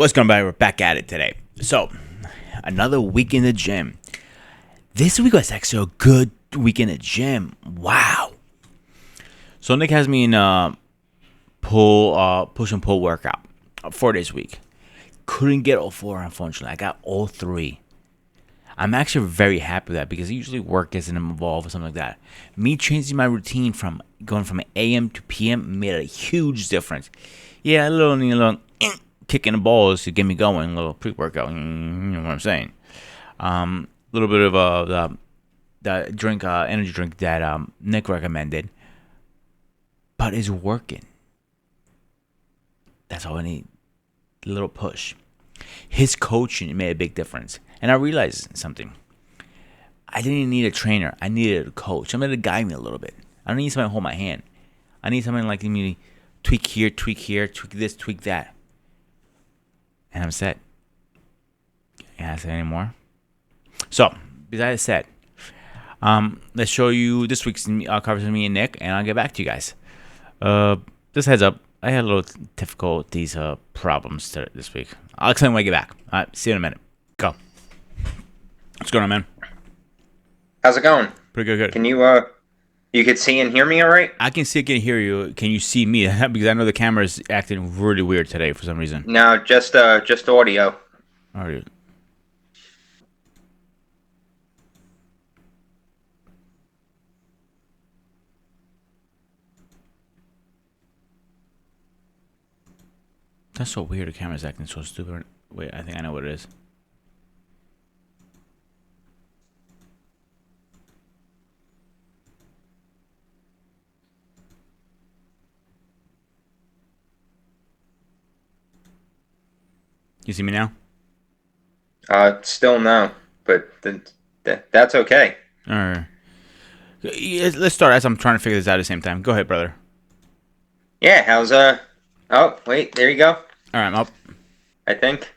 What's going on? We're back at it today. So, another week in the gym. This week was actually a good week in the gym. Wow. So Nick has me in push and pull workout 4 days a week. Couldn't get all four, unfortunately. I got all three. I'm actually very happy with that because usually work isn't involved or something like that. Me changing my routine from going from AM to PM made a huge difference. Yeah, a little kicking the balls to get me going, a little pre-workout. You know what I'm saying? A little bit of the drink, energy drink that Nick recommended, but it's working. That's all I need. A little push. His coaching made a big difference. And I realized something. I didn't need a trainer. I needed a coach. Somebody to guide me a little bit. I don't need somebody to hold my hand. I need somebody like me to tweak here, tweak this, tweak that. And I'm set. Can't I say any more? So, besides that, let's show you this week's covers with me and Nick, and I'll get back to you guys. Just heads up. I had a little difficulties, problems this week. I'll explain when I get back. All right, see you in a minute. Go. What's going on, man? How's it going? Pretty good. Can you could see and hear me all right? I can see, can hear you. Can you see me? Because I know the camera is acting really weird today for some reason. No, just audio. All right. That's so weird. The camera's acting so stupid. Wait, I think I know what it is. You see me now? Still no, but that's okay. All right. Let's start as I'm trying to figure this out at the same time. Go ahead, brother. Yeah, how's Oh, wait, there you go. All right, I'm up. I think.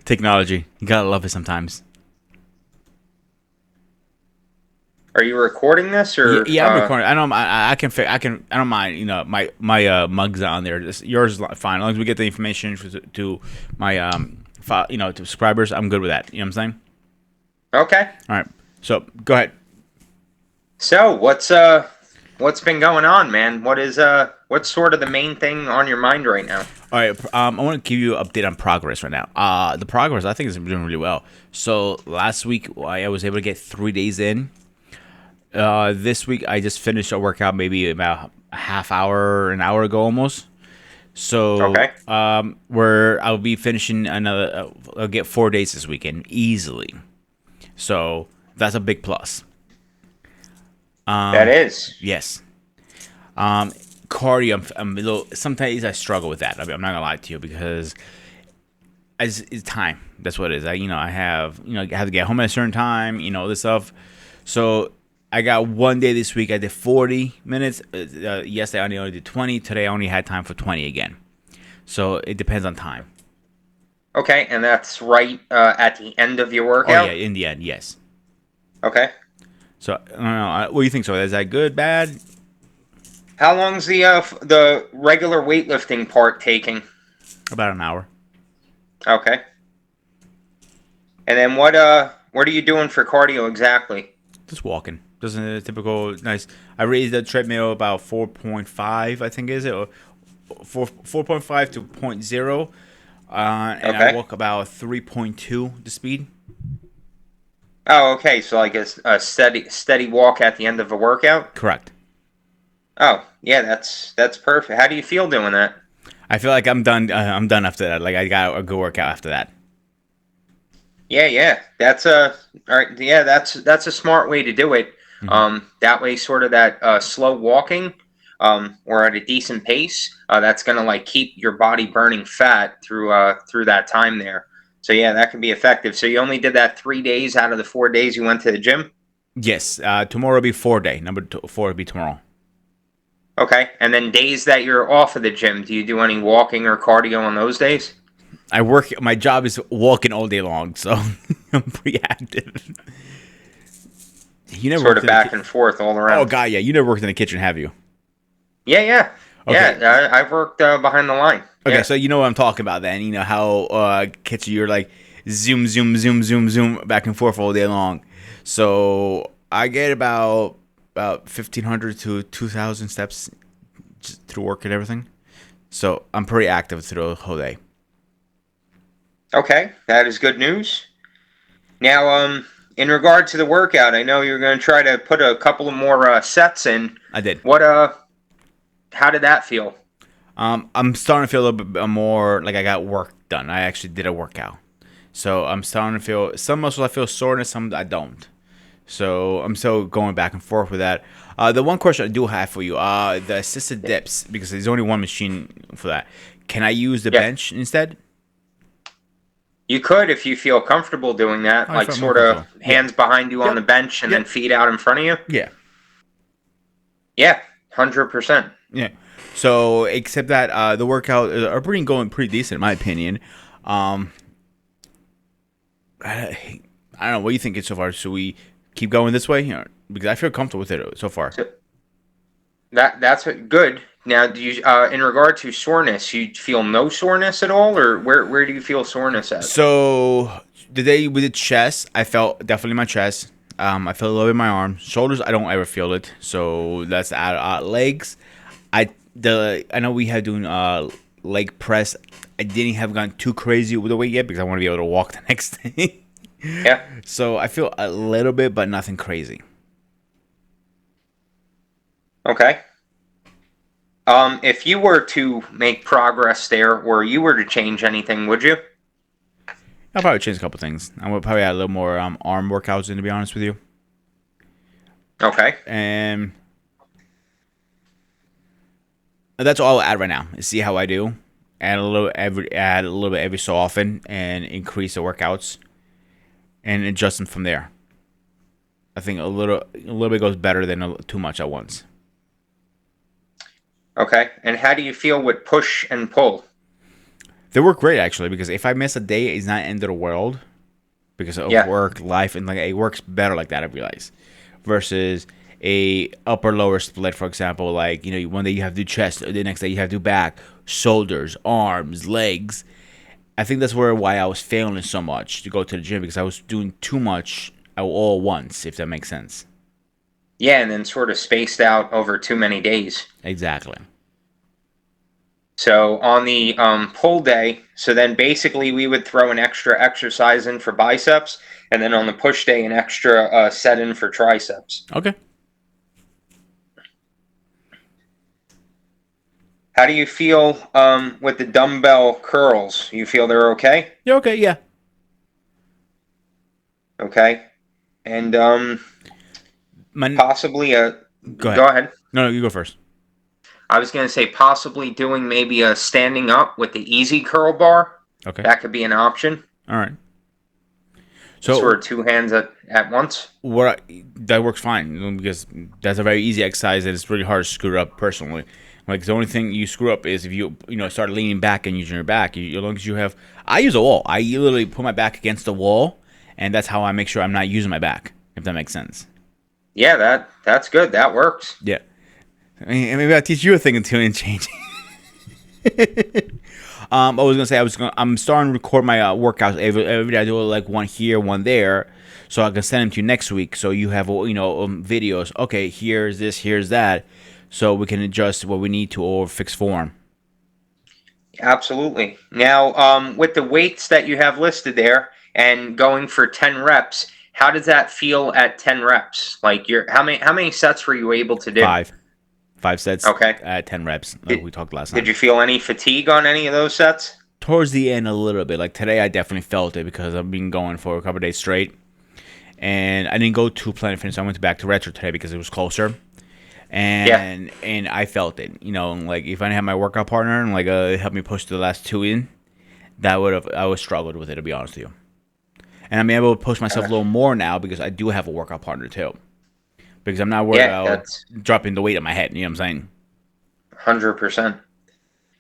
Technology. You gotta love it sometimes. Are you recording this or? Yeah, I'm recording. I know. I can. I don't mind. You know, my mugs on there. Yours is fine. As long as we get the information to my to subscribers, I'm good with that. You know what I'm saying? Okay. All right. So go ahead. So what's been going on, man? What's sort of the main thing on your mind right now? All right. I want to give you an update on progress right now. The progress I think is doing really well. So last week I was able to get 3 days in. This week I just finished a workout maybe about a half hour, an hour ago almost. So okay. where I'll be finishing another. I'll get 4 days this weekend easily. So that's a big plus. That is. Yes. Cardio, I'm a little. Sometimes I struggle with that. I mean, I'm not gonna lie to you because it's time. That's what it is. I have to get home at a certain time. This stuff. So I got 1 day this week. I did 40 minutes. Yesterday I only did 20. Today I only had time for 20 again. So it depends on time. Okay, and that's right at the end of your workout? Oh yeah, in the end, yes. Okay. So I don't know. What do you think? So is that good, bad? How long's the regular weightlifting part taking? About an hour. Okay. And then what are you doing for cardio exactly? Just walking. Just a typical nice. I raised the treadmill about 4.5, I think is it, or 4.5 to 0.0, and okay. I walk about 3.2 the speed. Oh, okay. So like a steady walk at the end of a workout? Correct. Oh, yeah, that's perfect. How do you feel doing that? I feel like I'm done. I'm done after that. Like I got a good workout after that. Yeah. That's all right. Yeah, that's a smart way to do it. Mm-hmm. That way, sort of that slow walking, or at a decent pace, that's gonna like keep your body burning fat through that time there. So yeah, that can be effective. So you only did that 3 days out of the 4 days you went to the gym? Yes. Tomorrow will be 4 day. Number 4 will be tomorrow. Okay. And then days that you're off of the gym, do you do any walking or cardio on those days? I work. My job is walking all day long, so I'm pretty active. You never sort of back and forth all around. Oh god, yeah. You never worked in the kitchen, have you? Yeah. Okay. Yeah, I've worked behind the line. Okay, Yeah. so you know what I'm talking about then. You know how catchy you're like zoom, zoom, zoom, zoom, zoom back and forth all day long. So I get about 1,500 to 2,000 steps just through work and everything. So I'm pretty active through the whole day. Okay, that is good news. Now, in regard to the workout, I know you're going to try to put a couple of more sets in. I did. What How did that feel? I'm starting to feel a little bit more like I got work done. I actually did a workout. So I'm starting to feel some muscles I feel soreness, some I don't. So I'm still going back and forth with that. The one question I do have for you, the assisted dips, because there's only one machine for that. Can I use the Yeah, bench instead? you could if you feel comfortable doing that, Oh, I like feel more sort of comfortable. Yeah. hands behind you on the Yep. bench and then Yep. feet out in front of you. Yeah. Yeah, 100%. Yeah. So except that the workout are pretty going pretty decent in my opinion. Um, I don't know. What do you think so far? Should we keep going this way? Because I feel comfortable with it so far. So that's good. Now, do you, in regard to soreness, you feel no soreness at all, or where do you feel soreness at? So the day we did chest, I felt definitely my chest. I felt a little bit in my arms, shoulders. I don't ever feel it. So that's legs. I know we had doing leg press. I didn't have gone too crazy with the weight yet because I want to be able to walk the next day. Yeah. So I feel a little bit, but nothing crazy. Okay. If you were to make progress there, or you were to change anything, would you? I'll probably change a couple things. I would probably add a little more arm workouts in, to be honest with you. Okay. And that's all I'll add right now. See how I do. Add a little bit every so often, and increase the workouts, and adjust them from there. I think a little bit goes better than too much at once. Okay. And how do you feel with push and pull? They work great actually because if I miss a day, it's not the end of the world because of Yeah. work, life, and like it works better like that. I realize versus a upper lower split, for example. Like one day you have to do chest, the next day you have to do back, shoulders, arms, legs. I think that's why I was failing so much to go to the gym because I was doing too much all at once. If that makes sense. Yeah, and then sort of spaced out over too many days. Exactly. So on the pull day, so then basically we would throw an extra exercise in for biceps, and then on the push day, an extra set in for triceps. Okay. How do you feel with the dumbbell curls? You feel they're okay? Yeah. Okay. Yeah. Okay. And My, possibly a. Go ahead. Go ahead. No, you go first. I was going to say possibly doing maybe a standing up with the easy curl bar. Okay. That could be an option. All right. Sort So of two hands at once. that works fine because that's a very easy exercise and it's really hard to screw up personally. Like the only thing you screw up is if you start leaning back and using your back. As long as you have, I use a wall. I literally put my back against the wall, and that's how I make sure I'm not using my back. If that makes sense. Yeah, that's good. That works. Yeah. I mean, maybe I'll teach you a thing until you change. I was gonna say I'm starting to record my workouts every day. I do like one here, one there, so I can send them to you next week. So you have videos. Okay, here's this, here's that, so we can adjust what we need to or fix form. Absolutely. Now, with the weights that you have listed there and going for 10 reps, how does that feel at 10 reps? Like how many sets were you able to do? Five sets Okay. at 10 reps, like we talked last time. Did you feel any fatigue on any of those sets? Towards the end, a little bit. Like today, I definitely felt it because I've been going for a couple of days straight, and I didn't go to Planet Fitness. I went back to Retro today because it was closer. And I felt it. Like if I didn't have my workout partner and like help me push the last two in, I would struggled with it, to be honest with you. And I'm able to push myself a little more now because I do have a workout partner too. Because I'm not worried about dropping the weight on my head. You know what I'm saying? 100%.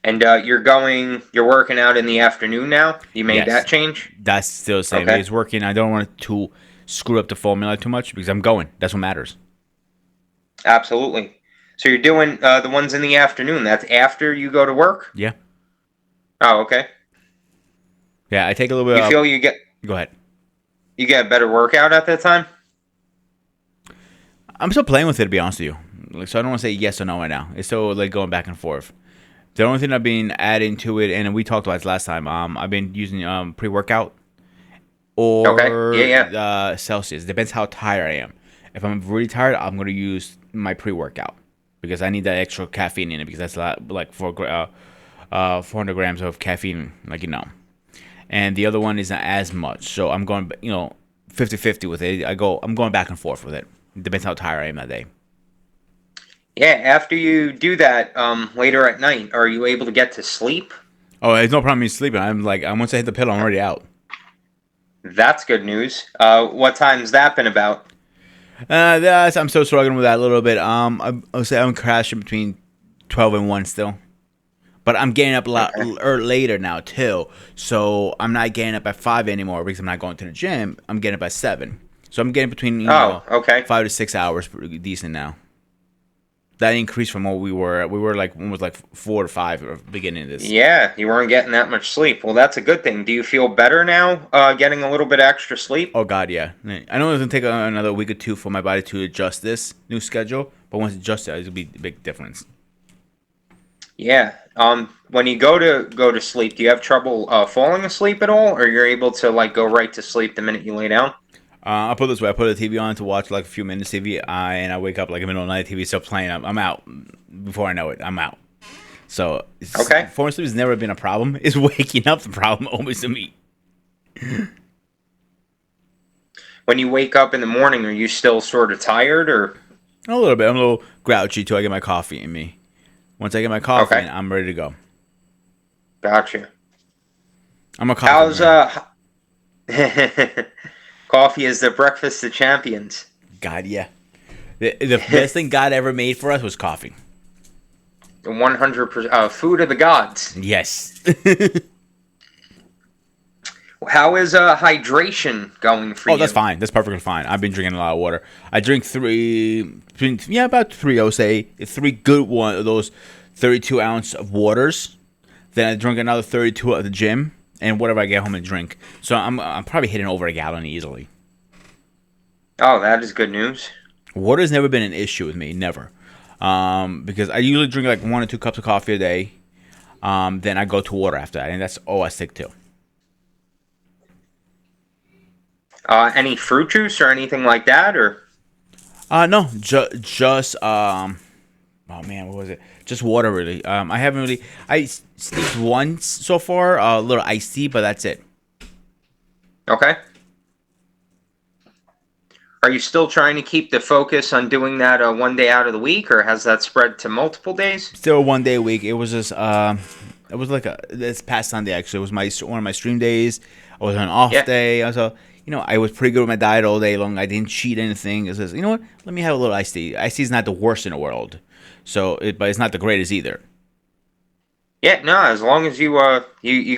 And you're working out in the afternoon now? You made that change? That's still the same. Okay. It's working. I don't want to screw up the formula too much because I'm going. That's what matters. Absolutely. So you're doing the ones in the afternoon. That's after you go to work? Yeah. Oh, okay. Yeah, I take a little bit You of. feel Go ahead. you get a better workout at that time? I'm still playing with it, to be honest with you. Like, so I don't want to say yes or no right now. It's still like going back and forth. The only thing I've been adding to it, and we talked about this last time, I've been using pre-workout Okay. Yeah, or yeah. Celsius. Depends how tired I am. If I'm really tired, I'm gonna use my pre-workout because I need that extra caffeine in it because that's a lot, like 400 grams of caffeine, like And the other one isn't as much, so I'm going, 50-50 with it. I'm going back and forth with it. Depends how tired I am that day. Yeah, after you do that later at night, are you able to get to sleep? Oh, it's no problem me sleeping. Once I hit the pillow, I'm already out. That's good news. What time's that been about? I'm still struggling with that a little bit. I'll say I'm crashing between 12 and 1 still. But I'm getting up a lot Okay. later now too. So I'm not getting up at 5 anymore because I'm not going to the gym. I'm getting up at 7. So I'm getting between, Oh, okay. 5 to 6 hours pretty decent now. That increased from what we were. We were like almost like 4 to 5 at the beginning of this. Yeah, you weren't getting that much sleep. Well, that's a good thing. Do you feel better now, getting a little bit extra sleep? Oh God, yeah. I know it's gonna take another week or two for my body to adjust this new schedule, but once it adjusts, it'll be a big difference. Yeah. When you go to sleep, do you have trouble falling asleep at all, or you're able to like go right to sleep the minute you lay down? I'll put it this way: I put the TV on to watch like a few minutes TV, and I wake up like in the middle of the night. TV still playing. I'm out before I know it. I'm out. So Okay. falling asleep has never been a problem. It's waking up the problem always to me. When you wake up in the morning, are you still sort of tired, or? A little bit. I'm a little grouchy till I get my coffee in me. Once I get my coffee Okay, in, I'm ready to go. gotcha. I'm a coffee How's man. coffee is the breakfast of champions. God, yeah. The best thing God ever made for us was coffee. 100% food of the gods. Yes. How is hydration going for Oh, you? that's fine. That's perfectly fine. I've been drinking a lot of water. I drink about three. I would say three good one of those 32-ounce of waters. Then I drink another 32 at the gym, and whatever I get home and drink. So I'm probably hitting over a gallon easily. Oh, that is good news. Water's never been an issue with me, never. Because I usually drink like 1 or 2 cups of coffee a day. Then I go to water after that, and that's all I stick to. Any fruit juice or anything like that, or? No, just oh man, what was it? Just water, really. I haven't really. I sneaked once so far, a little iced tea, but that's it. Okay. Are you still trying to keep the focus on doing that one day out of the week, or has that spread to multiple days? Still 1 day a week. It was just it was like this past Sunday actually. It was my one of my stream days. I was on an off Yeah. day. I was pretty good with my diet all day long. I didn't cheat anything. It says, you know what? Let me have a little iced tea. Iced tea is not the worst in the world, but it's not the greatest either. Yeah, no, as long as you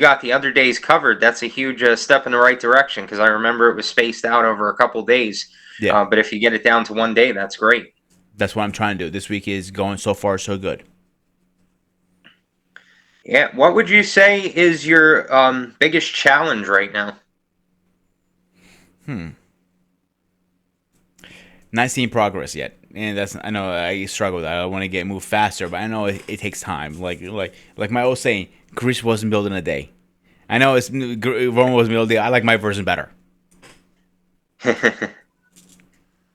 got the other days covered, that's a huge step in the right direction. Because I remember it was spaced out over a couple days, Yeah, but if you get it down to one day, that's great. that's what I'm trying to do. This week is going so far so good. Yeah, what would you say is your biggest challenge right now? Not seeing progress yet, and that's I know I struggle with that. I want to get moved faster, but I know it takes time. Like my old saying, Greece wasn't built in a day. I know Rome wasn't built in a day. I like my version better.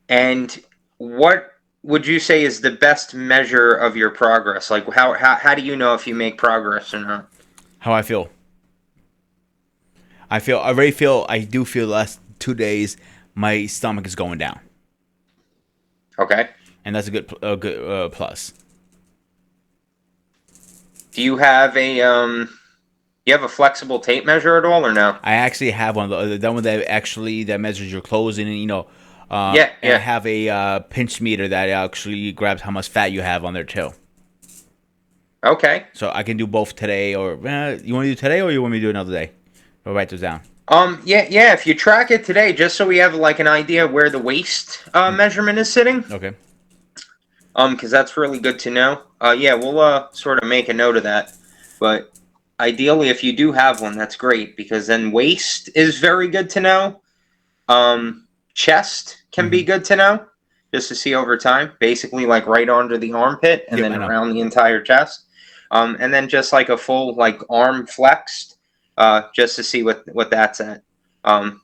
And what would you say is the best measure of your progress? Like how do you know if you make progress or not? How I feel. I do feel the last 2 days my stomach is going down, Okay. and that's a good plus. Do you have a flexible tape measure at all or no? I actually have one of the one that measures your clothes and Yeah, and I yeah. have a pinch meter that actually grabs how much fat you have on there too. Okay. So I can do both today, or you want to do today, or you want me to do another day? I'll write those down. Yeah, yeah. If you track it today, just so we have like an idea where the waist measurement is sitting, Okay. because that's really good to know. Yeah, we'll sort of make a note of that. But ideally, if you do have one, that's great, because then waist is very good to know. Chest can be good to know, just to see over time. Basically, like right under the armpit and Yep, then I know. around the entire chest. And then just like a full like arm flexed, just to see what that's at.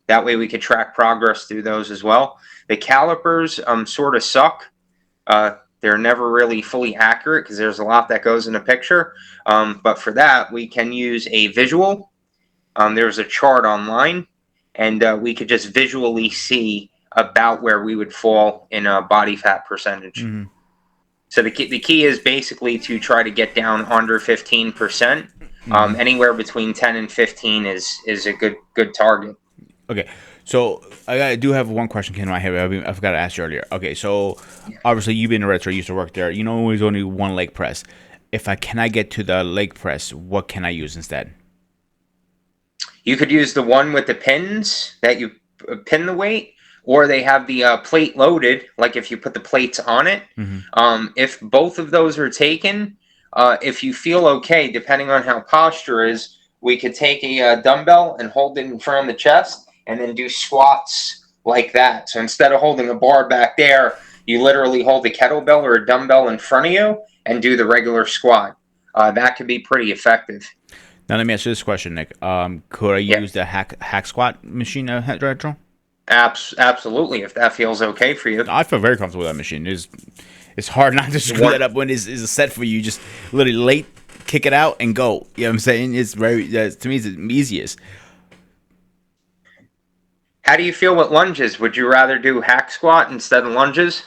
That way we could track progress through those as well. The calipers sort of suck. They're never really fully accurate because there's a lot that goes in a picture. But for that, we can use a visual. There's a chart online, and we could just visually see about where we would fall in a body fat percentage. Mm-hmm. So the key is basically to try to get down under 15%. Anywhere between 10 and 15 is a good target. Okay, so I do have one question came to my head. I forgot to ask you earlier. Okay, so obviously you've been a restaurant, you used to work there. You know, there's only one leg press. If I cannot get to the leg press, what can I use instead? You could use the one with the pins that you pin the weight, or they have the plate loaded, like if you put the plates on it. If both of those are taken, if you feel okay, depending on how posture is, we could take a dumbbell and hold it in front of the chest and then do squats like that. So instead of holding a bar back there, you literally hold a kettlebell or a dumbbell in front of you and do the regular squat. That could be pretty effective. Now let me ask you this question, Nick. Could I Yeah. use the hack squat machine at retro? Absolutely, if that feels okay for you. I feel very comfortable with that machine. It's hard not to screw that up when it's a set for you. Just literally late, kick it out, and go. You know what I'm saying? It's very to me it's the easiest. How do you feel with lunges? Would you rather do hack squat instead of lunges?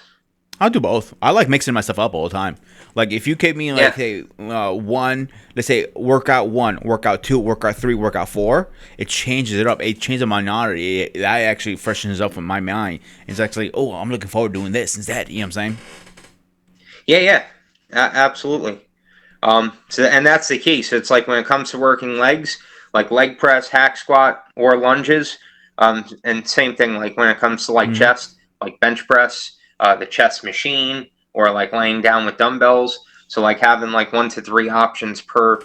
I'll do both. I like mixing myself up all the time. Like if you keep me like, hey, one, let's say workout one, workout two, workout three, workout four, it changes it up. It changes the minority. That actually freshens up in my mind. It's actually, oh, I'm looking forward to doing this instead. You know what I'm saying? Yeah, absolutely. So and that's the key. So it's like when it comes to working legs, like leg press, hack squat, or lunges, and same thing like when it comes to like chest, like bench press, the chest machine, or like laying down with dumbbells. So like having like 1 to 3 options per,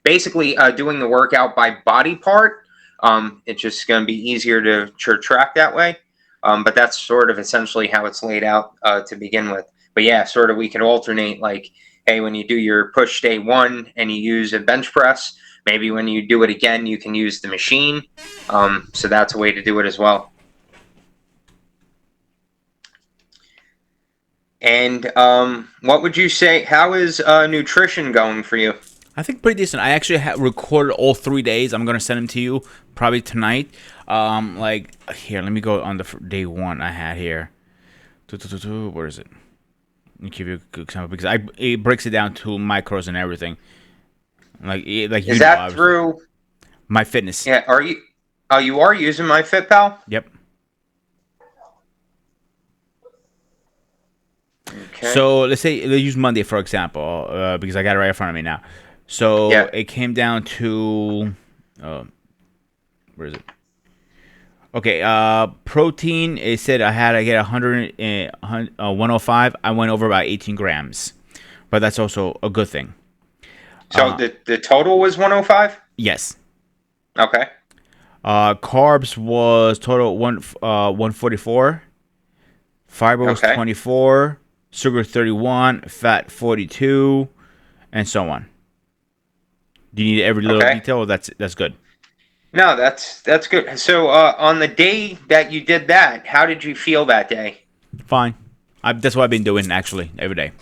basically doing the workout by body part. It's just going to be easier to track that way. But that's sort of essentially how it's laid out to begin with. But yeah, sort of we can alternate like, hey, when you do your push day one and you use a bench press, maybe when you do it again, you can use the machine. So that's a way to do it as well. And what would you say? How is nutrition going for you? I think pretty decent. I actually recorded all 3 days. I'm gonna send them to you probably tonight. Like here, let me go on the day one I had here. Where is it? Let me give you a good example because it breaks it down to micros and everything. Like Is that through My Fitness? Yeah, are you? Oh, you are using MyFitPal? Yep. Okay. So let's say let's use Monday for example, because I got it right in front of me now. So Yeah. it came down to, where is it? Okay, protein. It said I get 105. I went over about 18 grams, but that's also a good thing. So the total was 105? Yes. Okay. Carbs was total 144. Fiber was Okay. 24. Sugar 31. Fat 42, and so on. Do you need every little detail? Or that's good. No, that's good. So on the day that you did that, how did you feel that day? Fine. That's what I've been doing actually every day.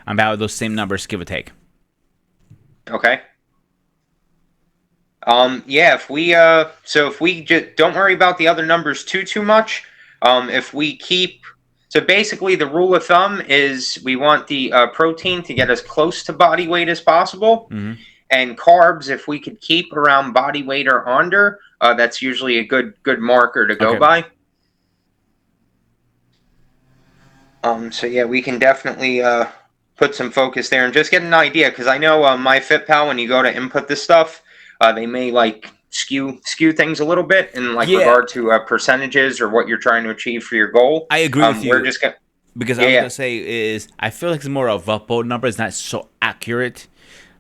I'm about those same numbers, give or take. Okay. Yeah, if we just don't worry about the other numbers too much. If we keep So basically the rule of thumb is we want the protein to get as close to body weight as possible. And carbs, if we could keep around body weight or under, that's usually a good marker to go by. So yeah, we can definitely put some focus there and just get an idea, because I know MyFitPal, when you go to input this stuff, they may like skew things a little bit in like regard to percentages or what you're trying to achieve for your goal. I agree with you. We're just gonna, because I was gonna say is I feel like it's more of a upvote number. It's not so accurate,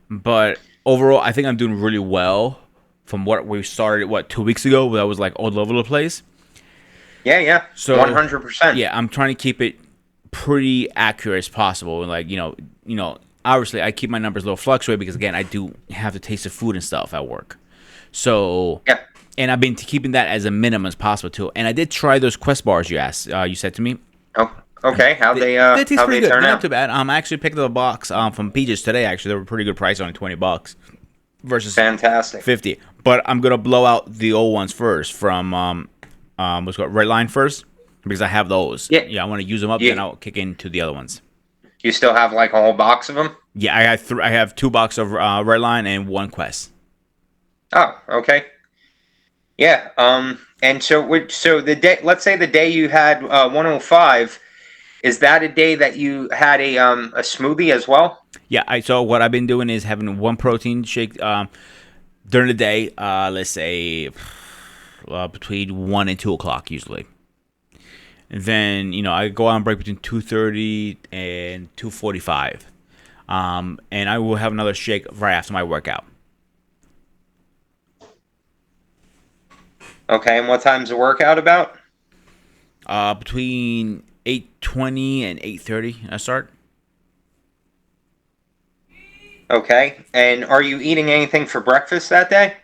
but overall, I think I'm doing really well from what we started, 2 weeks ago, where I was like all over the place. Yeah, So 100%. yeah, I'm trying to keep it pretty accurate as possible. Like obviously I keep my numbers a little fluctuate because again I do have to taste the food and stuff at work. So Yeah. and I've been keeping that as a minimum as possible too. And I did try those Quest bars you said to me. Oh, okay. They taste How pretty they good. turn They're not out? too bad. I actually picked up a box from Peaches today. Actually, they were a pretty good price, only $20 versus Fantastic. 50. But I'm gonna blow out the old ones first from what's it called Red Line first because I have those. Yeah. Yeah, I want to use them up. Then You I'll kick into the other ones. you still have like a whole box of them? Yeah, I have 2 boxes of Red Line and 1 Quest. Oh, okay. Yeah. And so the day, let's say the day you had 105, is that a day that you had a smoothie as well? Yeah, so what I've been doing is having one protein shake during the day. Let's say between 1 and 2 o'clock usually. And then I go on break between 2:30 and 2:45, and I will have another shake right after my workout. Okay. And what time's the workout about? Between 8:20 and 8:30, I start. Okay. And are you eating anything for breakfast that day?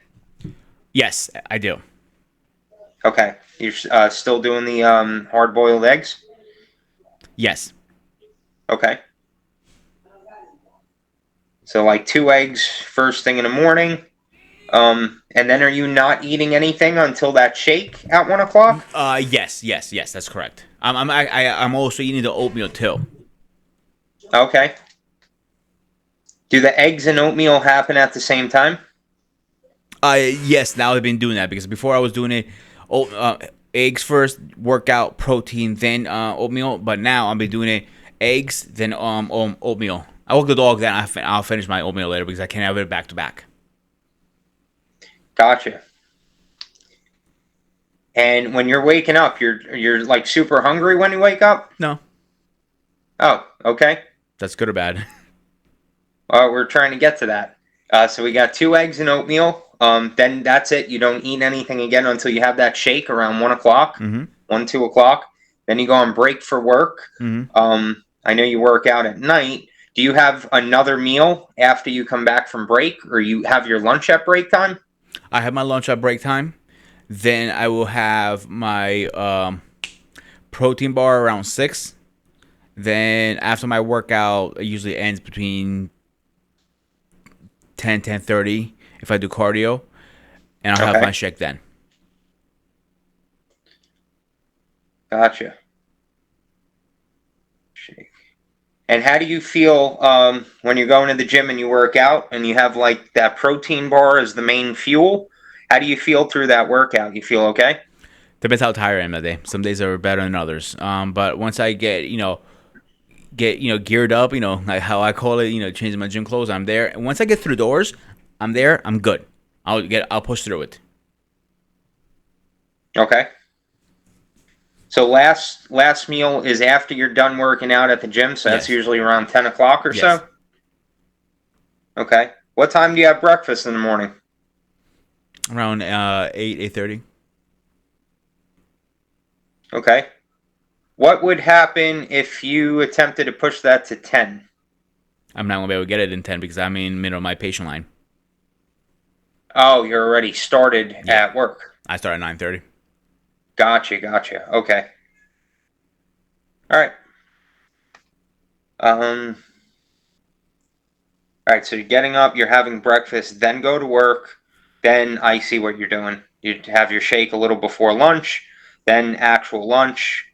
Yes, I do. Okay. You're still doing the hard-boiled eggs? Yes. Okay. So like 2 eggs first thing in the morning. And then are you not eating anything until that shake at 1 o'clock? Yes. That's correct. I'm also eating the oatmeal too. Okay. Do the eggs and oatmeal happen at the same time? Yes. Now I've been doing that because before I was doing it, eggs first, workout, protein, then oatmeal. But now I've been doing it eggs, then oatmeal. I walk the dog, then I'll finish my oatmeal later because I can't have it back to back. Gotcha. And when you're waking up, you're like super hungry when you wake up? No, Oh, okay. that's good or bad. We're trying to get to that. So we got 2 eggs and oatmeal. Then that's it. You don't eat anything again until you have that shake around 1 o'clock, Mm-hmm. 2 o'clock. Then you go on break for work. Mm-hmm. I know you work out at night. Do you have another meal after you come back from break, or you have your lunch at break time? I have my lunch at break time. Then I will have my protein bar around 6. Then after my workout, it usually ends between 10:30 if I do cardio, and I'll have Okay, my shake then. gotcha. Shake. And how do you feel when you're going to the gym and you work out and you have like that protein bar as the main fuel? How do you feel through that workout? You feel okay? Depends how tired I am that day. Some days are better than others. But once I get geared up, like how I call it, changing my gym clothes, I'm there. And once I get through the doors, I'm there. I'm good. I'll push through it. Okay. So last meal is after you're done working out at the gym, so that's Yes. usually around 10 o'clock or Yes. so? Okay. What time do you have breakfast in the morning? Around 8:30. Okay. What would happen if you attempted to push that to 10? I'm not gonna be able to get it in 10 because I'm in middle of my patient line. Oh, you're already started Yeah. at work. I start at 9:30. Gotcha. Okay. All right. Um, all right, so you're getting up, you're having breakfast, then go to work, then I see what you're doing. You have your shake a little before lunch, then actual lunch,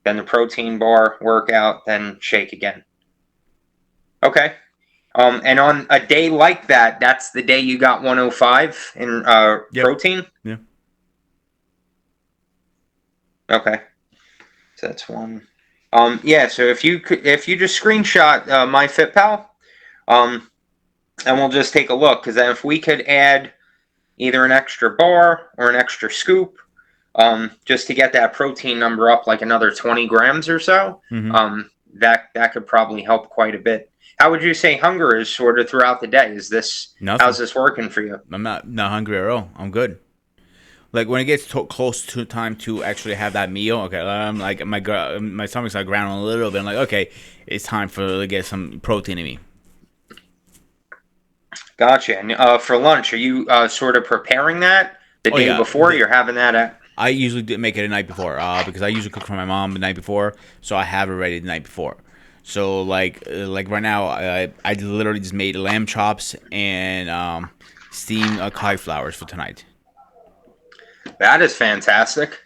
then the protein bar, workout, then shake again. Okay. And on a day like that, that's the day you got 105 in Yep. protein? Yeah. Okay. So that's one. Yeah, so if you just screenshot MyFitPal, and we'll just take a look, because then if we could add either an extra bar or an extra scoop, just to get that protein number up like another 20 grams or so, Mm-hmm. that could probably help quite a bit. How would you say hunger is sort of throughout the day? Is this how's Nothing. this working for you? I'm not hungry at all. I'm good. Like when it gets close to time to actually have that meal, okay, I'm like my stomach's like growling a little bit. I'm like, okay, it's time to get some protein in me. Gotcha. And for lunch, are you sort of preparing that the Oh day yeah, before? You're having that at I usually make it the night before because I usually cook for my mom the night before, so I have it ready the night before. So like right now, I literally just made lamb chops and steamed cauliflowers for tonight. that is fantastic.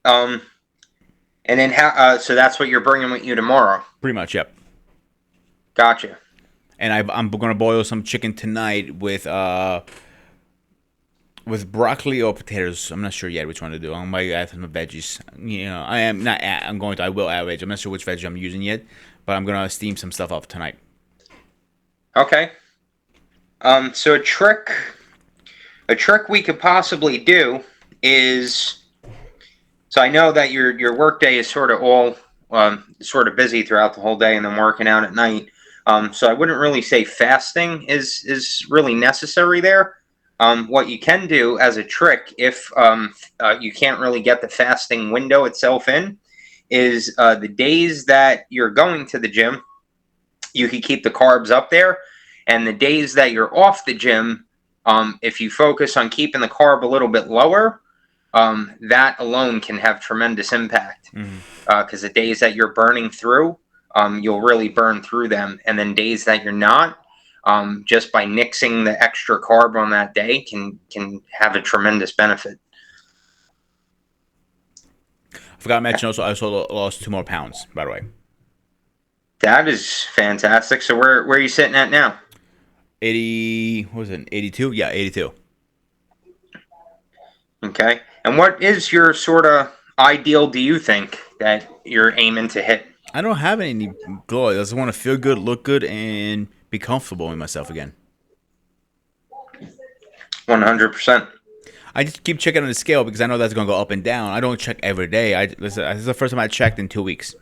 Um, and then how? So that's what you're bringing with you tomorrow. Pretty much, yep. Gotcha. And I'm gonna boil some chicken tonight with broccoli or potatoes. I'm not sure yet which one to do. I might add some veggies. You know, I am not. I'm going to. I will add veg. I'm not sure which veg I'm using yet, but I'm gonna steam some stuff up tonight. Okay. So a trick we could possibly do is, so I know that your work day is sort of all sort of busy throughout the whole day and then working out at night. So I wouldn't really say fasting is really necessary there. What you can do as a trick, if you can't really get the fasting window itself in, is the days that you're going to the gym, you can keep the carbs up there, and the days that you're off the gym, if you focus on keeping the carb a little bit lower, that alone can have tremendous impact. Because the days that you're burning through, you'll really burn through them, and then days that you're not, just by nixing the extra carb on that day can have a tremendous benefit. I forgot to mention also I also lost 2 more pounds, by the way. That is fantastic. So where are you sitting at now? 80. What was it? 82. Yeah, 82. Okay. And what is your sort of ideal, do you think, that you're aiming to hit? I don't have any goal. I just want to feel good, look good, and be comfortable in myself again. 100%. I just keep checking on the scale because I know that's gonna go up and down. I don't check every day. This is the first time I checked in 2 weeks.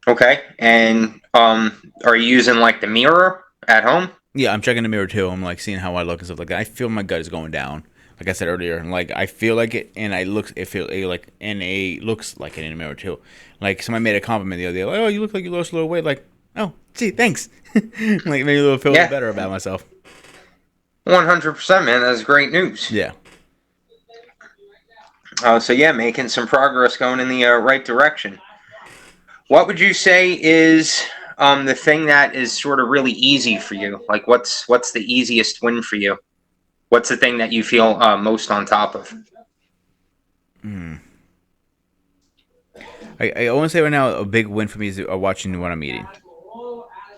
Okay. And are you using like the mirror at home? Yeah, I'm checking the mirror too. I'm like seeing how I look and stuff like that. I feel my gut is going down. Like I said earlier, and like I feel like it, and it looks like it in the mirror too. Like somebody made a compliment the other day, like, "Oh, you look like you lost a little weight." Like, oh, gee, thanks. Like made me feel a little Yeah. better about myself. 100%, man. That's great news. Yeah. So yeah, making some progress going in the right direction. What would you say is the thing that is sort of really easy for you? Like, what's the easiest win for you? What's the thing that you feel most on top of? I want to say right now a big win for me is watching what I'm eating.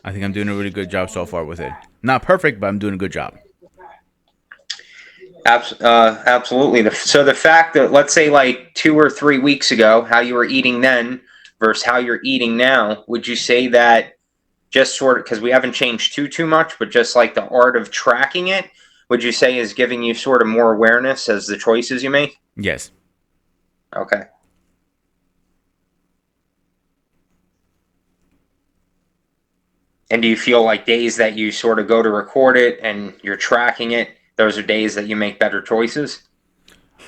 I think I'm doing a really good job so far with it. Not perfect, but I'm doing a good job. Absolutely. So the fact that, let's say, like 2 or 3 weeks ago, how you were eating then versus how you're eating now, would you say that just sort of, because we haven't changed too much, but just like the art of tracking it, would you say is giving you sort of more awareness as the choices you make? Yes. Okay. And do you feel like days that you sort of go to record it and you're tracking it, those are days that you make better choices?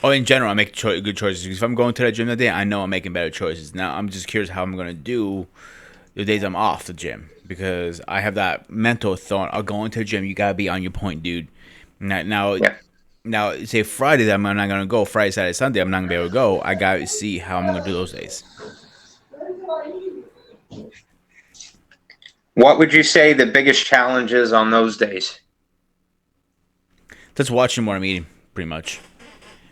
Oh, in general, I make good choices. Because if I'm going to that gym that day, I know I'm making better choices. Now, I'm just curious how I'm going to do the days I'm off the gym. Because I have that mental thought, I'll go into the gym, you got to be on your point, dude. Now, Yeah. now, say Friday that I'm not going to go, Friday, Saturday, Sunday, I'm not going to be able to go. I got to see how I'm going to do those days. What would you say the biggest challenge is on those days? Just watching what I'm eating, pretty much.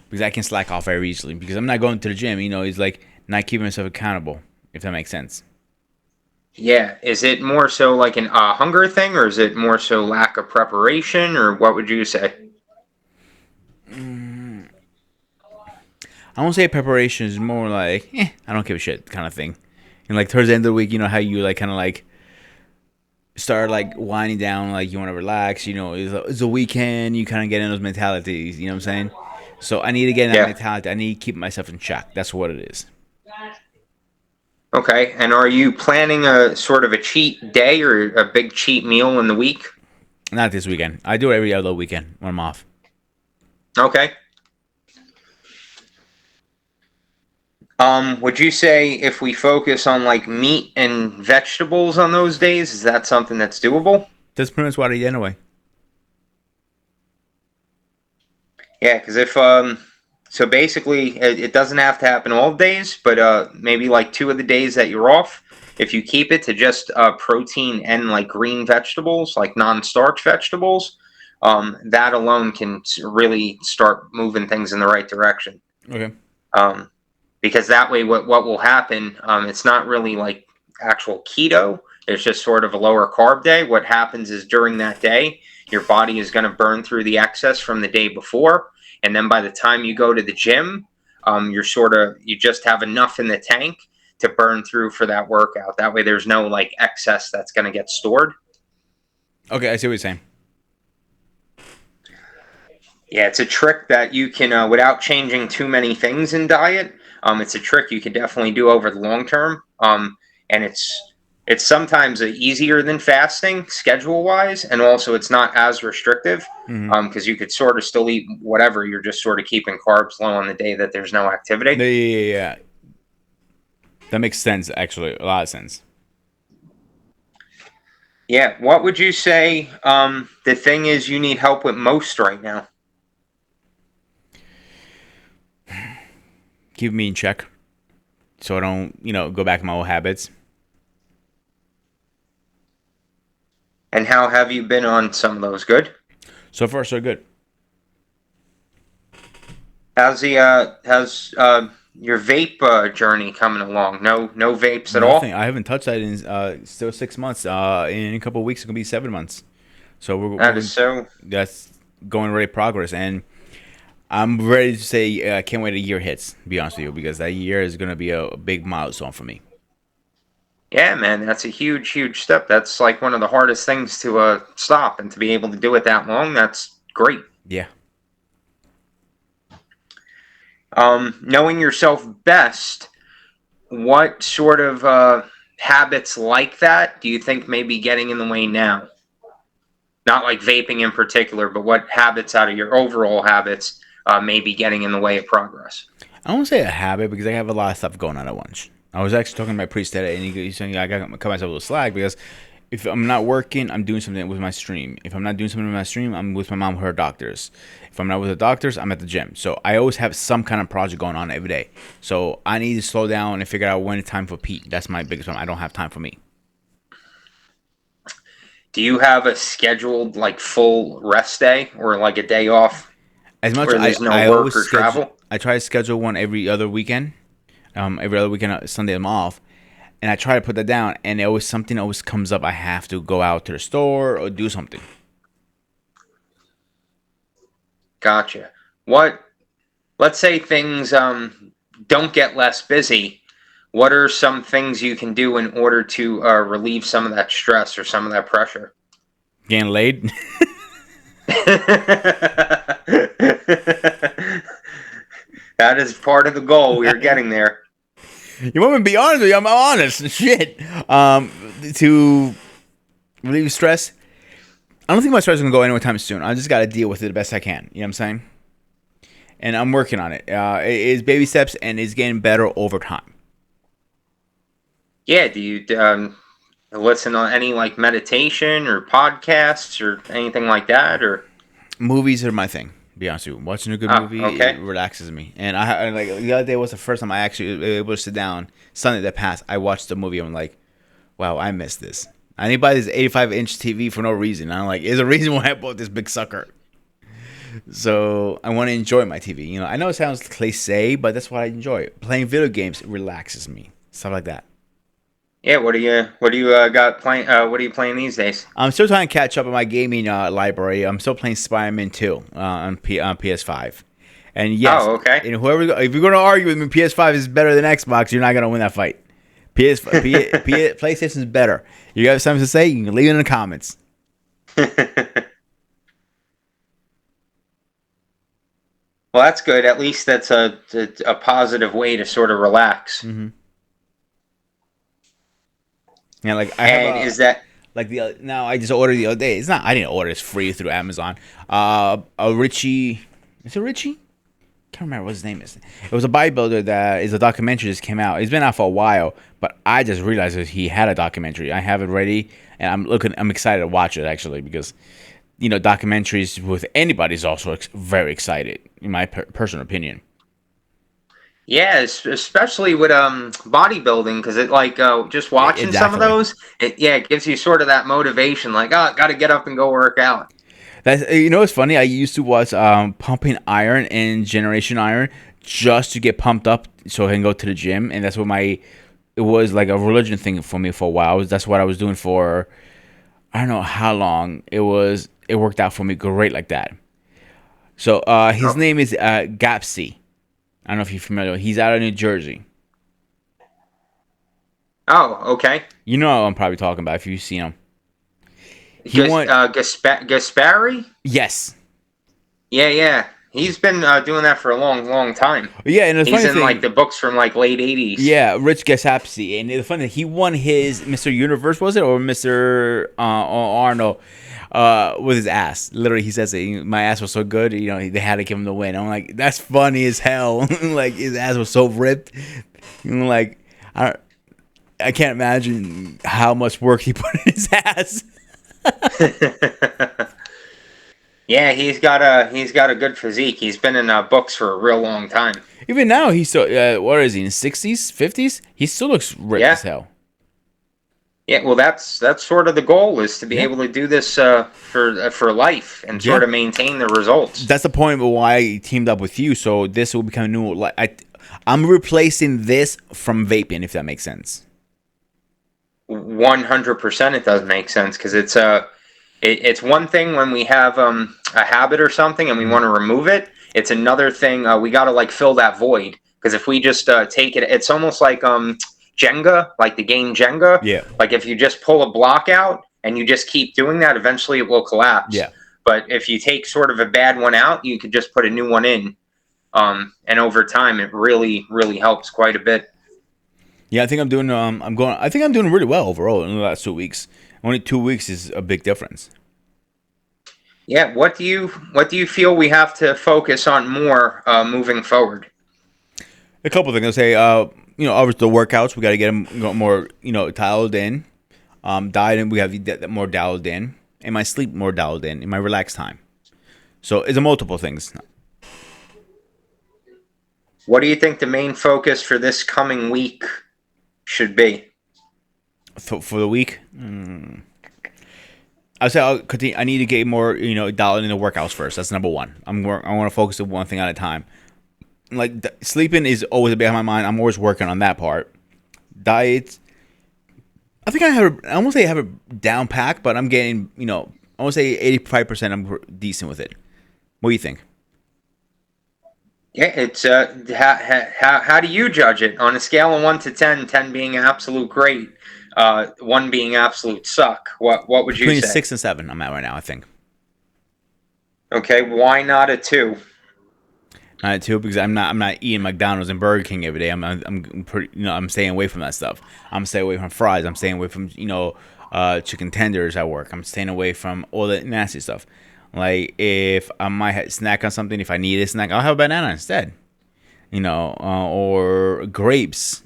Because I can slack off very easily. Because I'm not going to the gym, it's like not keeping myself accountable, if that makes sense. Yeah. Is it more so like an hunger thing, or is it more so lack of preparation, or what would you say? I won't say preparation is more like, I don't give a shit kind of thing. And like towards the end of the week, how you like kind of like start like winding down, like you want to relax, it's a weekend, you kind of get in those mentalities, you know what I'm saying? So I need to get in that Yeah. mentality. I need to keep myself in check. That's what it is. Okay. And are you planning a sort of a cheat day or a big cheat meal in the week? Not this weekend. I do it every other weekend when I'm off. Okay. Would you say if we focus on like meat and vegetables on those days, is that something that's doable? That's pretty much what I eat anyway. Yeah, because if so basically it doesn't have to happen all days, but maybe like 2 of the days that you're off, if you keep it to just protein and like green vegetables, like non-starch vegetables, that alone can really start moving things in the right direction. Okay. Um, because that way, what will happen? It's not really like actual keto. It's just sort of a lower carb day. What happens is during that day, your body is going to burn through the excess from the day before, and then by the time you go to the gym, you just have enough in the tank to burn through for that workout. That way, there's no like excess that's going to get stored. Okay, I see what you're saying. Yeah, it's a trick that you can, without changing too many things in diet. It's a trick you can definitely do over the long term. And it's sometimes easier than fasting schedule wise, and also it's not as restrictive Mm-hmm. because you could sort of still eat whatever. You're just sort of keeping carbs low on the day that there's no activity. Yeah. That makes sense, actually. A lot of sense. Yeah. What would you say the thing is you need help with most right now? Keep me in check so I don't, go back to my old habits. And how have you been on some of those? Good. So far, so good. How's your vape journey coming along? No vapes at Nothing. all. I haven't touched that in still 6 months. In a couple of weeks, it's gonna be 7 months. So That is so. that's going really progress, and I'm ready to say I can't wait a year hits. To be honest with you, because that year is gonna be a big milestone for me. Yeah, man, that's a huge step. That's like one of the hardest things to stop, and to be able to do it that long, that's great. Yeah. Knowing yourself best, what sort of habits like that do you think may be getting in the way now? Not like vaping in particular, but what habits out of your overall habits may be getting in the way of progress? I won't say a habit because I have a lot of stuff going on at once. I was actually talking to my priest today, and he's saying I got to cut myself a little slack because if I'm not working, I'm doing something with my stream. If I'm not doing something with my stream, I'm with my mom with her doctors. If I'm not with the doctors, I'm at the gym. So I always have some kind of project going on every day. So I need to slow down and figure out when it's time for Pete. That's my biggest problem. I don't have time for me. Do you have a scheduled like full rest day or like a day off As much where I, there's no I work always or schedule. travel? I try to schedule one every other weekend. Every other weekend, Sunday I'm off, and I try to put that down. And something always comes up. I have to go out to the store or do something. Gotcha. Let's say things don't get less busy. What are some things you can do in order to relieve some of that stress or some of that pressure? Getting laid. That is part of the goal. We're getting there. You want me to be honest with you? I'm honest. Shit. To relieve stress, I don't think my stress is gonna go anywhere time soon. I just gotta deal with it the best I can. You know what I'm saying? And I'm working on it. It's baby steps, and it's getting better over time. Yeah. Do you listen on any like meditation or podcasts or anything like that? Or Movies are my thing. To be honest with you, watching a good movie okay. it relaxes me. And I like the other day was the first time I actually was able to sit down. Sunday that passed, I watched the movie. I'm like, wow, I missed this. I need to buy this 85-inch TV for no reason. I'm like, there's a reason why I bought this big sucker. So I want to enjoy my TV. I know it sounds cliche, but that's what I enjoy. Playing video games relaxes me. Stuff like that. Yeah. What do you got playing? What are you playing these days? I'm still trying to catch up on my gaming library. I'm still playing Spider-Man 2 on PS5. And yes, Oh, okay. and if you're going to argue with me, PS5 is better than Xbox, you're not going to win that fight. PlayStation is better. You have something to say? You can leave it in the comments. Well, that's good. At least that's a positive way to sort of relax. Mm-hmm. Yeah, like I have And a is that like the now I just ordered the other day. It's not I didn't order. It's free through Amazon. A Richie, is it Richie? Can't remember what his name is. It was a bodybuilder that is a documentary just came out. It's been out for a while, but I just realized that he had a documentary. I have it ready, and I'm excited to watch it actually because documentaries with anybody is also very excited in my personal opinion. yeah, especially with bodybuilding because it like just watching some of Exactly. those, it gives you sort of that motivation like, oh, got to get up and go work out. That's what's funny. I used to watch Pumping Iron and Generation Iron just to get pumped up so I can go to the gym, and that's what it was like a religion thing for me for a while. That's what I was doing for I don't know how long. It worked out for me great like that. So his Oh, name is Gapsy. I don't know if you're familiar. He's out of New Jersey. oh, okay. You know what I'm probably talking about if you've seen him. He won. Gaspari? Yes. Yeah, yeah. He's been doing that for a long, long time. Yeah, and the He's funny in like thing, the books from like late '80s. yeah, Rich Gaspsy, and the funny thing, he won his Mr. Universe, was it, or Mr. Arnold, with his ass. Literally, he says it. My ass was so good, they had to give him the win. I'm like, that's funny as hell. Like his ass was so ripped. Like I, I can't imagine how much work he put in his ass. Yeah, he's got a good physique. He's been in books for a real long time. Even now, he's still what is he in 60s, 50s? He still looks ripped Yeah, as hell. yeah. Well, that's sort of the goal is to be Yeah, able to do this for life and yeah. sort of maintain the results. That's the point of why I teamed up with you. So this will become new. Like I'm replacing this from vaping, if that makes sense. 100%, it does make sense because it's one thing when we have a habit or something and we Mhm. want to remove it. It's another thing we got to like fill that void because if we just take it, it's almost like Jenga, like the game Jenga. Yeah, Like if you just pull a block out and you just keep doing that, eventually it will collapse. yeah, But if you take sort of a bad one out, you could just put a new one in, and over time it really really helps quite a bit. yeah. I think I'm doing. I'm going. I think I'm doing really well overall in the last 2 weeks. Only 2 weeks is a big difference. Yeah, what do you feel we have to focus on more moving forward? A couple things. I'll say. Obviously the workouts we got to get them more. Dialed in. Diet we have to get that more dialed in, and my sleep more dialed in, my relaxed time. So it's a multiple things. What do you think the main focus for this coming week should be? For the week, I say I'll continue. I need to get more, dialed in the workouts first. That's number one. I want to focus on one thing at a time. Like sleeping is always a bit on my mind. I'm always working on that part. Diet, I think I won't say I have it down pack, but I'm getting, I won't say 85%. I'm decent with it. What do you think? Yeah, it's how do you judge it on a scale of 1 to 10? 10 being absolute great, one being absolute suck. What would you Between say? 6 and 7, I'm at right now. I think. Okay, why not a two? Not too because I'm not eating McDonald's and Burger King every day. I'm pretty, I'm staying away from that stuff. I'm staying away from fries. I'm staying away from chicken tenders at work. I'm staying away from all that nasty stuff. Like if I might snack on something, if I need a snack, I'll have a banana instead. Or grapes.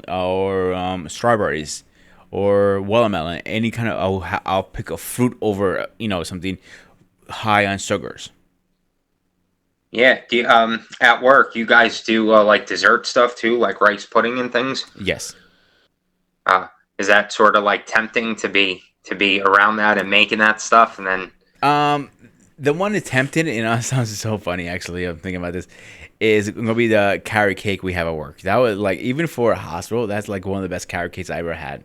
Or strawberries, or watermelon. Any kind of I'll pick a fruit over something high on sugars. Yeah, at work you guys do like dessert stuff too, like rice pudding and things. Yes. Uh, is that sort of like tempting to be around that and making that stuff and then Um, the one attempted, it sounds so funny. Actually, I'm thinking about this. Is gonna be the carrot cake we have at work. That was like even for a hospital, that's like one of the best carrot cakes I ever had.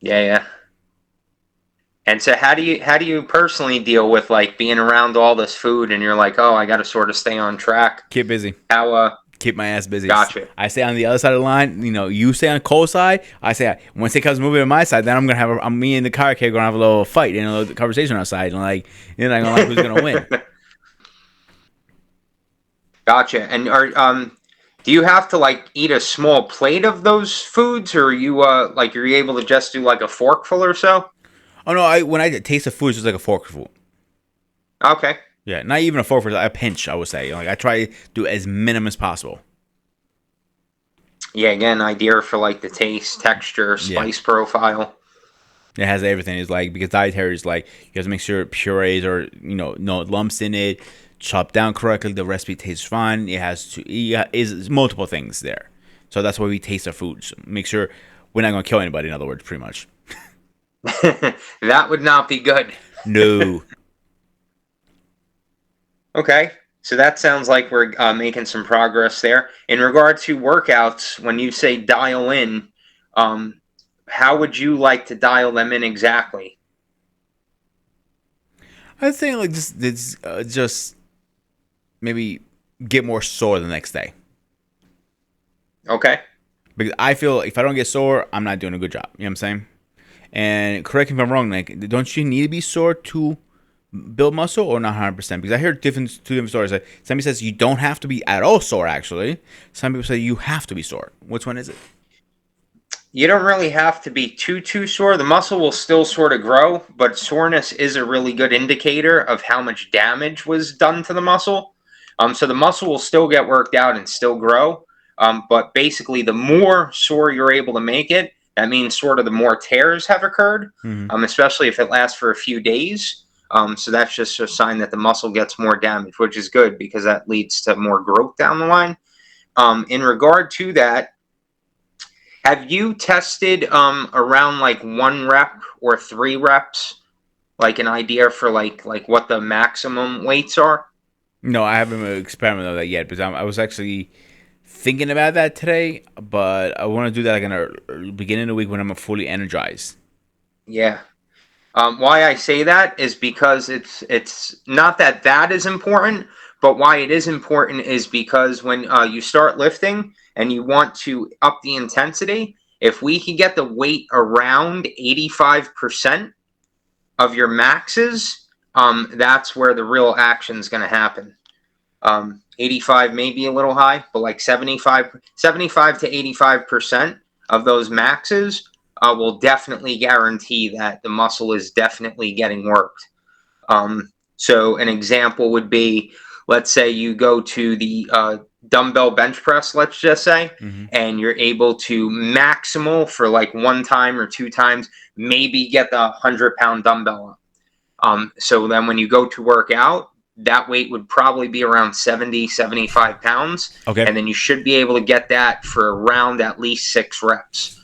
yeah, yeah. And so how do you personally deal with like being around all this food and you're like, oh, I got to sort of stay on track? Keep busy. How Keep my ass busy. Gotcha. I stay on the other side of the line. You stay on the cold side. I say once it comes moving to my side, then I'm gonna I'm me and the carrot cake gonna have a little fight and a little conversation outside, and like you're not gonna like who's gonna win. Gotcha. And do you have to like eat a small plate of those foods, or are you like you're able to just do like a forkful or so? Oh no, I when I taste the food, it's just like a forkful. Okay. Yeah, not even a forkful, a pinch. I would say. Like I try to do as minimum as possible. Yeah. Again, idea for like the taste, texture, Yeah. spice profile. It has everything. It's like because dietary is like you have to make sure purees or no lumps in it, chopped down correctly. The recipe tastes fine. It has to is multiple things there. So that's why we taste our foods. Make sure we're not gonna kill anybody. In other words, pretty much. That would not be good. No. Okay. So that sounds like we're making some progress there. In regard to workouts, when you say dial in, um, how would you like to dial them in exactly? I think like just maybe get more sore the next day. Okay. Because I feel if I don't get sore, I'm not doing a good job. You know what I'm saying? And correct me if I'm wrong. Like, don't you need to be sore to build muscle or not 100%? Because I hear two different stories. Like, somebody says you don't have to be at all sore. Actually, some people say you have to be sore. Which one is it? You don't really have to be too sore. The muscle will still sort of grow, but soreness is a really good indicator of how much damage was done to the muscle. So the muscle will still get worked out and still grow. But basically, the more sore you're able to make it, that means sort of the more tears have occurred, Mm-hmm. especially if it lasts for a few days. So that's just a sign that the muscle gets more damage, which is good because that leads to more growth down the line. In regard to that, have you tested around like 1 rep or 3 reps, like an idea for like what the maximum weights are? No, I haven't experimented with that yet. But I was actually thinking about that today. But I want to do that like in the beginning of the week when I'm fully energized. Yeah. Why I say that is because it's not that that is important, but why it is important is because when you start lifting and you want to up the intensity, if we can get the weight around 85% of your maxes, that's where the real action is going to happen. 85 may be a little high, but like 75 to 85% of those maxes will definitely guarantee that the muscle is definitely getting worked. So an example would be, let's say you go to the dumbbell bench press, let's just say, Mm-hmm. and you're able to maximal for like 1 time or 2 times, maybe get the 100-pound dumbbell up. So then when you go to work out, that weight would probably be around 70, 75 pounds. Okay. And then you should be able to get that for around at least 6 reps.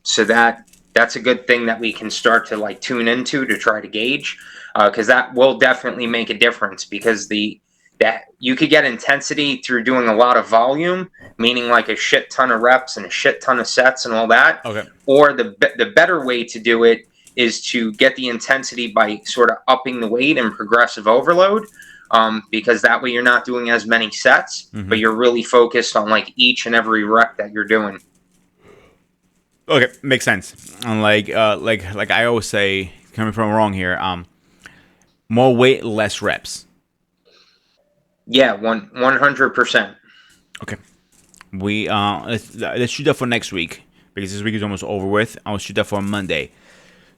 So that's a good thing that we can start to like tune into to try to gauge, because that will definitely make a difference. Because the that you could get intensity through doing a lot of volume, meaning like a shit ton of reps and a shit ton of sets and all that. Okay. Or the better way to do it is to get the intensity by sort of upping the weight and progressive overload. Because that way you're not doing as many sets, Mm-hmm. but you're really focused on like each and every rep that you're doing. Okay, makes sense. And like I always say, coming from wrong here, more weight, less reps. Yeah, 100%. Okay, we let's shoot that for next week because this week is almost over with. I'll shoot that for Monday.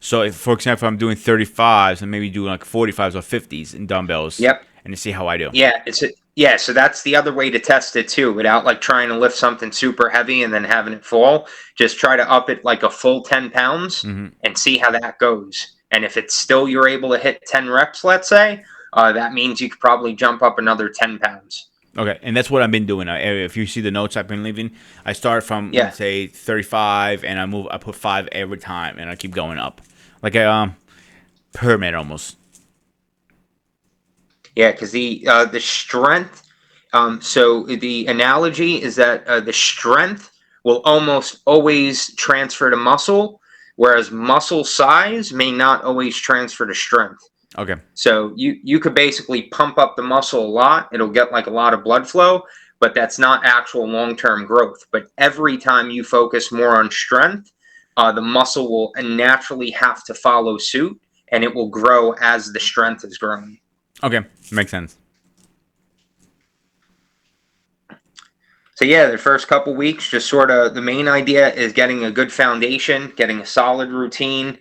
So, if, for example, I'm doing 35s and maybe doing like 45s or 50s in dumbbells, Yep. and to see how I do. Yeah, so that's the other way to test it too, without like trying to lift something super heavy and then having it fall. Just try to up it like a full 10 pounds Mm-hmm. and see how that goes. And if it's still you're able to hit 10 reps, let's say, that means you could probably jump up another 10 pounds. Okay, and that's what I've been doing. If you see the notes I've been leaving, I start from Yeah. let's say 35, and I put 5 every time, and I keep going up, like a pyramid almost. Yeah, because the strength. So the analogy is that the strength will almost always transfer to muscle, whereas muscle size may not always transfer to strength. Okay, So you could basically pump up the muscle a lot. It'll get like a lot of blood flow, but that's not actual long-term growth. But every time you focus more on strength, the muscle will naturally have to follow suit, and it will grow as the strength is growing. okay, makes sense. So yeah, the first couple weeks, just sort of the main idea is getting a good foundation, getting a solid routine,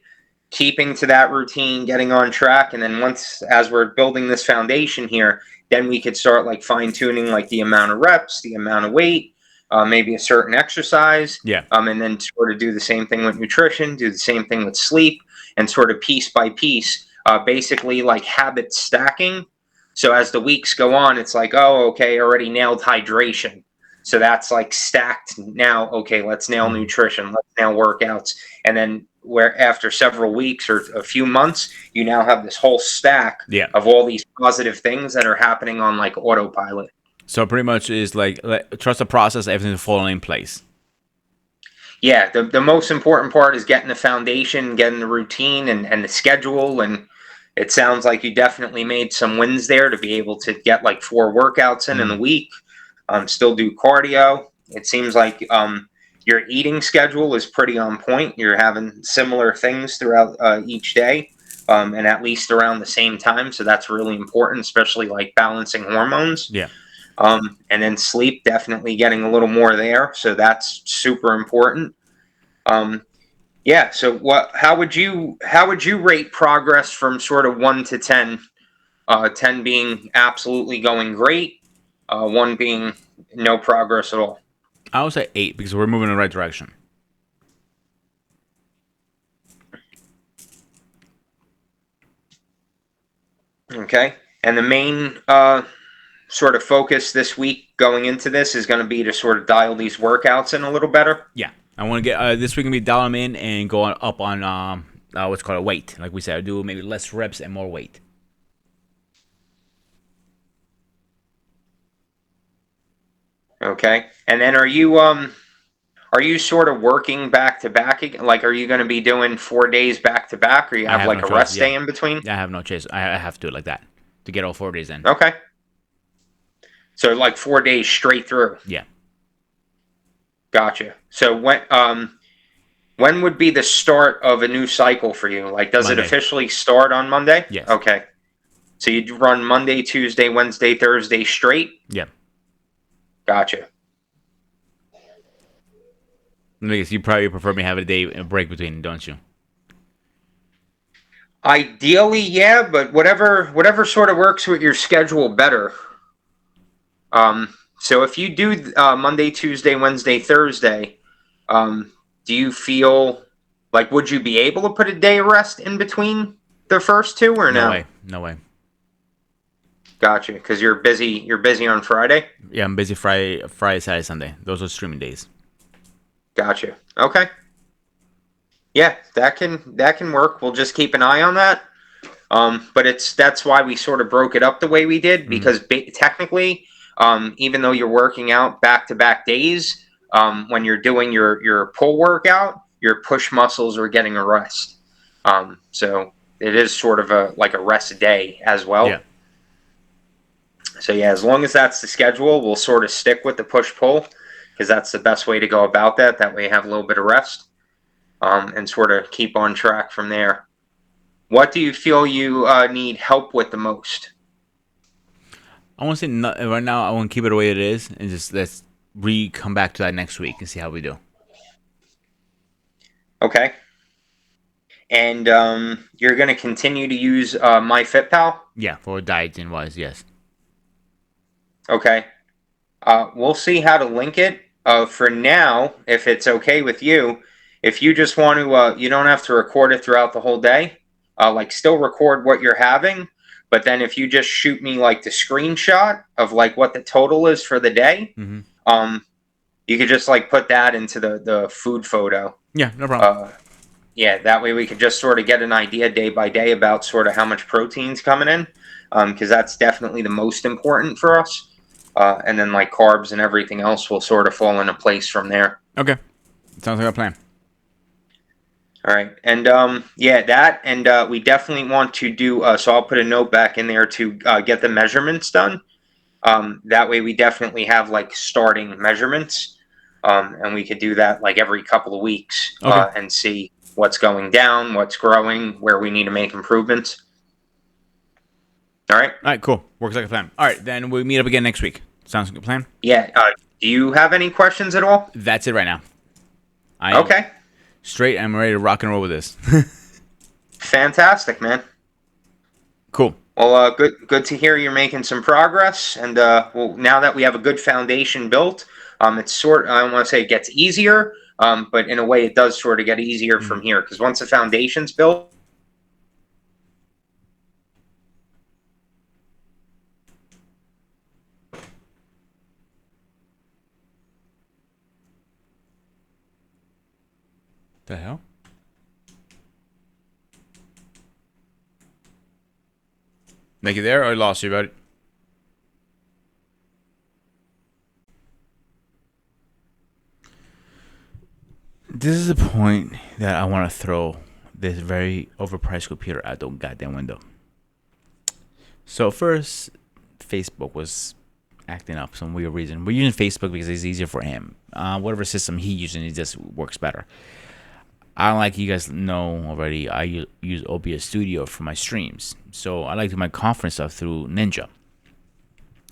keeping to that routine, getting on track, and then once as we're building this foundation here, then we could start like fine tuning like the amount of reps, the amount of weight, maybe a certain exercise, Yeah. and then sort of do the same thing with nutrition, do the same thing with sleep, and sort of piece by piece, basically like habit stacking. So as the weeks go on, it's like, oh, okay, already nailed hydration. So that's like stacked now. Okay, let's nail nutrition. Let's nail workouts. And then where after several weeks or a few months, you now have this whole stack Yeah. of all these positive things that are happening on like autopilot. So pretty much is like trust the process, everything falling in place. Yeah, the most important part is getting the foundation, getting the routine and the schedule. And it sounds like you definitely made some wins there to be able to get like 4 workouts in the week. Still do cardio. It seems like your eating schedule is pretty on point. You're having similar things throughout each day, and at least around the same time. So that's really important, especially like balancing hormones. Yeah. And then sleep, definitely getting a little more there. So that's super important. Yeah. So how would you rate progress from sort of 1 to 10? 10 being absolutely going great, 1 being no progress at all. I would say 8 because we're moving in the right direction. Okay. And the main sort of focus this week going into this is going to be to sort of dial these workouts in a little better. Yeah. I want to get this week going to be dial them in and go up on what's called a weight. Like we said, do maybe less reps and more weight. Okay. And then are you sort of working back to back? Like, are you going to be doing 4 days back to back, or you have like no a choice, rest yeah. day in between? I have no choice. I have to do it like that to get all 4 days in. Okay. So like 4 days straight through. Yeah. Gotcha. So when would be the start of a new cycle for you? Like, does Monday. it officially start on Monday? Yes. Okay. So you run Monday, Tuesday, Wednesday, Thursday straight? Yeah. Gotcha. I guess you probably prefer me have a day a break between, don't you? Ideally, yeah, but whatever sort of works with your schedule better. So if you do Monday, Tuesday, Wednesday, Thursday, do you feel like would you be able to put a day of rest in between the first 2 or no? No way. No way. Gotcha. Because you're busy. You're busy on Friday. Yeah, I'm busy Friday, Saturday, Sunday. Those are streaming days. Gotcha. Okay. Yeah, that can work. We'll just keep an eye on that. But that's why we sort of broke it up the way we did because technically, even though you're working out back-to-back days, when you're doing your pull workout, your push muscles are getting a rest. So it is sort of a rest day as well. Yeah. So yeah, as long as that's the schedule, we'll sort of stick with the push-pull because that's the best way to go about that. That way you have a little bit of rest and sort of keep on track from there. What do you feel you need help with the most? I want to say right now. I want to keep it the way it is, and just let's come back to that next week and see how we do. Okay. And you're going to continue to use MyFitPal? Yeah, for dieting wise, yes. Okay. We'll see how to link it. For now, if it's okay with you, if you just want to, you don't have to record it throughout the whole day. Still record what you're having, but then if you just shoot me like the screenshot of like what the total is for the day, you could just like put that into the food photo. Yeah, no problem. Yeah, that way we could just sort of get an idea day by day about sort of how much protein's coming in, because that's definitely the most important for us. And then like carbs and everything else will sort of fall into place from there. Okay, sounds like a plan. All right, and yeah, that, and we definitely want to do. So I'll put a note back in there to get the measurements done. That way, we definitely have like starting measurements, and we could do that like every couple of weeks and see what's going down, what's growing, where we need to make improvements. All right. All right, cool. Works like a plan. All right, then we'll meet up again next week. Sounds like a plan? Yeah. Do you have any questions at all? That's it right now. I am Okay. straight. I'm ready to rock and roll with this. Fantastic, man. Cool. Well, good to hear you're making some progress. And well, now that we have a good foundation built, it's sort. I don't want to say it gets easier, but in a way, it does sort of get easier from Mm. here because once the foundation's built. The hell? Make it there, or I lost you, buddy? This is the point that I want to throw this very overpriced computer out the goddamn window. So first, Facebook was acting up for some weird reason. We're using Facebook because it's easier for him. Whatever system he using, it just works better. I like you guys know already. I use OBS Studio for my streams, so I like to do my conference stuff through Ninja.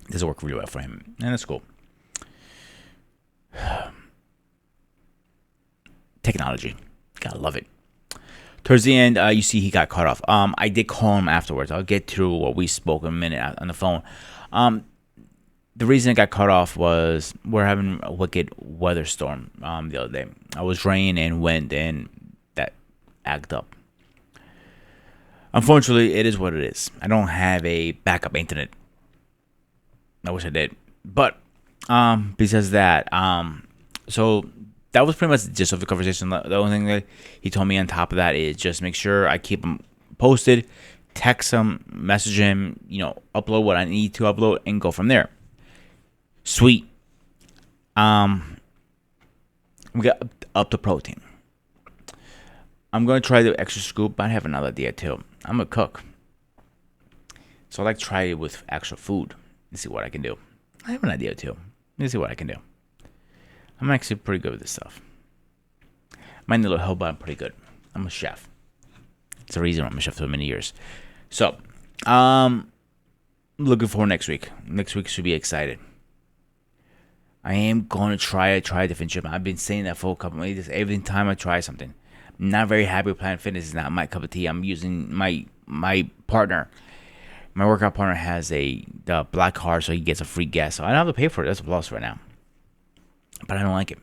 This work really well for him, and that's cool. Technology, gotta love it. Towards the end, you see he got cut off. I did call him afterwards. I'll get through what we spoke in a minute on the phone. The reason it got cut off was we're having a wicked weather storm the other day. I was rain and wind, and that act up. Unfortunately, it is what it is. I don't have a backup internet. I wish I did, but besides that, so that was pretty much the gist of the conversation. The only thing that he told me on top of that is just make sure I keep him posted, text him, message him, upload what I need to upload, and go from there. Sweet. We got up to protein. I'm gonna try the extra scoop, but I have another idea too. I'm a cook, so I like to try it with actual food and see what I can do. I have an idea too. Let me see what I can do. I'm actually pretty good with this stuff. Might need a little help, but I'm pretty good. I'm a chef. It's the reason I'm a chef for many years. So, looking for next week. Next week should be excited. I am going to try a different gym. I've been saying that for a couple of weeks. Every time I try something, I'm not very happy with Planet Fitness. It's not my cup of tea. I'm using my partner. My workout partner has the black card, so he gets a free guest. So I don't have to pay for it. That's a plus right now. But I don't like it.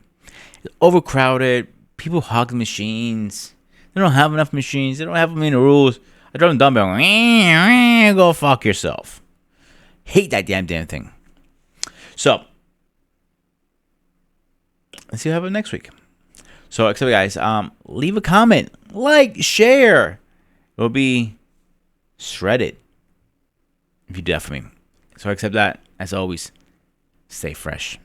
It's overcrowded. People hog the machines. They don't have enough machines. They don't have them in the rules. I drove a dumbbell. Go fuck yourself. Hate that damn thing. So, let's see what happens next week. So, except guys, leave a comment, like, share. It will be shredded if you do that for me. So, except that, as always, stay fresh.